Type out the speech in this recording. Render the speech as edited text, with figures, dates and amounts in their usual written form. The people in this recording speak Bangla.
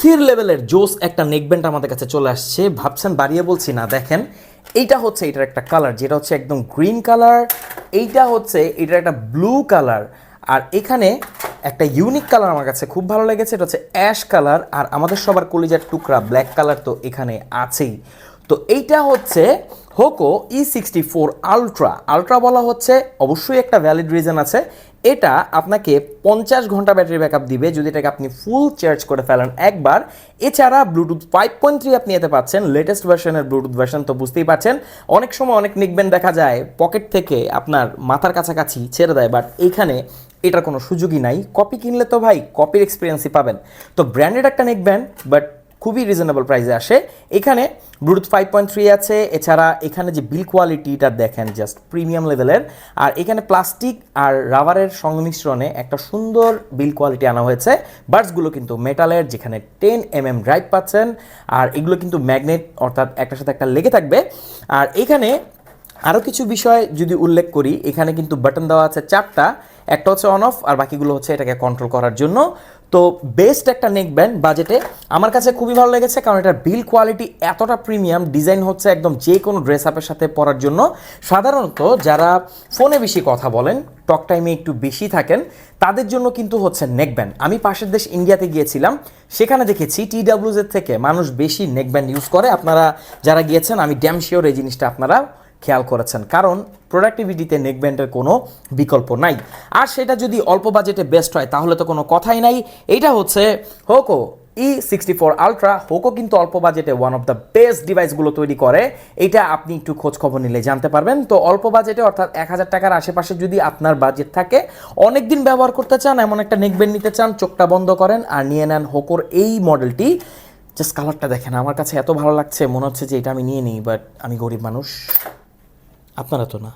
অস্থির লেভেলের জোস একটা নেকব্যান্ড আমাদের কাছে চলে আসছে। ভাবছেন বাড়িয়ে বলছি না, দেখেন এইটা হচ্ছে এটার একটা কালার যেটা হচ্ছে একদম গ্রিন কালার, এইটা হচ্ছে এটার একটা ব্লু কালার, আর এখানে একটা ইউনিক কালার আমার কাছে খুব ভালো লেগেছে, এটা হচ্ছে অ্যাশ কালার, আর আমাদের সবার কলিজার টুকরা ব্ল্যাক কালার তো এখানে আছেই। তো এইটা হচ্ছে হোকো E64 আলট্রা। আলট্রা বলা হচ্ছে অবশ্যই একটা ভ্যালিড রিজন আছে। এটা আপনাকে 50 ঘন্টা ব্যাটারি ব্যাকআপ দিবে যদি এটাকে আপনি ফুল চার্জ করে ফেলেন একবার। এছাড়া ব্লুটুথ 5.3 আপনি এতে পাচ্ছেন, লেটেস্ট ভার্সনের ব্লুটুথ ভার্সন তো বুঝতেই পারছেন। অনেক সময় অনেক নেকব্যান্ড দেখা যায় পকেট থেকে আপনার মাথার কাছাকাছি ছেড়ে দেয়, বাট এইখানে এটার কোনো সুযোগই নাই। কপি কিনলে তো ভাই কপির এক্সপিরিয়েন্সই পাবেন। তো ব্র্যান্ডেড একটা নেকব্যান্ড, বাট খুবই রিজনেবল প্রাইসে আসে। এখানে ব্লুটুথ 5.3 আছে, এছাড়া এখানে যে বিল কোয়ালিটিটা দেখেন জাস্ট প্রিমিয়াম লেভেলের, আর এখানে প্লাস্টিক আর রাবারের সংমিশ্রণে একটা সুন্দর বিল কোয়ালিটি আনা হয়েছে। বাডসগুলো কিন্তু মেটালের, যেখানে 10mm ড্রাইভ পাচ্ছেন, আর এগুলো কিন্তু ম্যাগনেট, অর্থাৎ একটার সাথে একটা লেগে থাকবে। আর এখানে আরও কিছু বিষয় যদি উল্লেখ করি, এখানে কিন্তু বাটন দেওয়া আছে 4টা, একটা হচ্ছে অন অফ আর বাকিগুলো হচ্ছে এটাকে কন্ট্রোল করার জন্য। তো বেস্ট একটা নেকব্যান্ড বাজেটে আমার কাছে খুবই ভালো লেগেছে, কারণ এটার বিল কোয়ালিটি এতটা প্রিমিয়াম, ডিজাইন হচ্ছে একদম যে কোনো ড্রেস আপের সাথে পরার জন্য। সাধারণত যারা ফোনে বেশি কথা বলেন, টক টাইমে একটু বেশি থাকেন, তাদের জন্য কিন্তু হচ্ছে নেকব্যান্ড। আমি পাশের দেশ ইন্ডিয়াতে গিয়েছিলাম, সেখানে দেখেছি TWZ থেকে মানুষ বেশি নেকব্যান্ড ইউজ করে। আপনারা যারা গিয়েছেন আমি ড্যাম শিওর এই জিনিসটা আপনারা খেয়াল করেছেন, কারণ প্রোডাক্টিভিটিতে নেকব্যান্ডের কোনো বিকল্প নাই। আর সেটা যদি অল্প বাজেটে বেস্ট হয় তাহলে তো কোনো কথাই নাই। এইটা হচ্ছে হোকো E64 আলট্রা। হোকো কিন্তু অল্প বাজেটে ওয়ান অফ দ্য বেস্ট ডিভাইসগুলো তৈরি করে, এটা আপনি একটু খোঁজ খবর নিলে জানতে পারবেন। তো অল্প বাজেটে অর্থাৎ 1000 টাকার আশেপাশে যদি আপনার বাজেট থাকে, অনেক দিন ব্যবহার করতে চান, এমন একটা নেকব্যান্ড নিতে চান, চোখটা বন্ধ করেন আর নিয়ে নেন হোকোর এই মডেলটি। জাস্ট কালারটা দেখেন, আমার কাছে এত ভালো লাগছে, মনে হচ্ছে যে এটা আমি নিয়ে নিই, বাট আমি গরিব মানুষ, আপনারা তো না।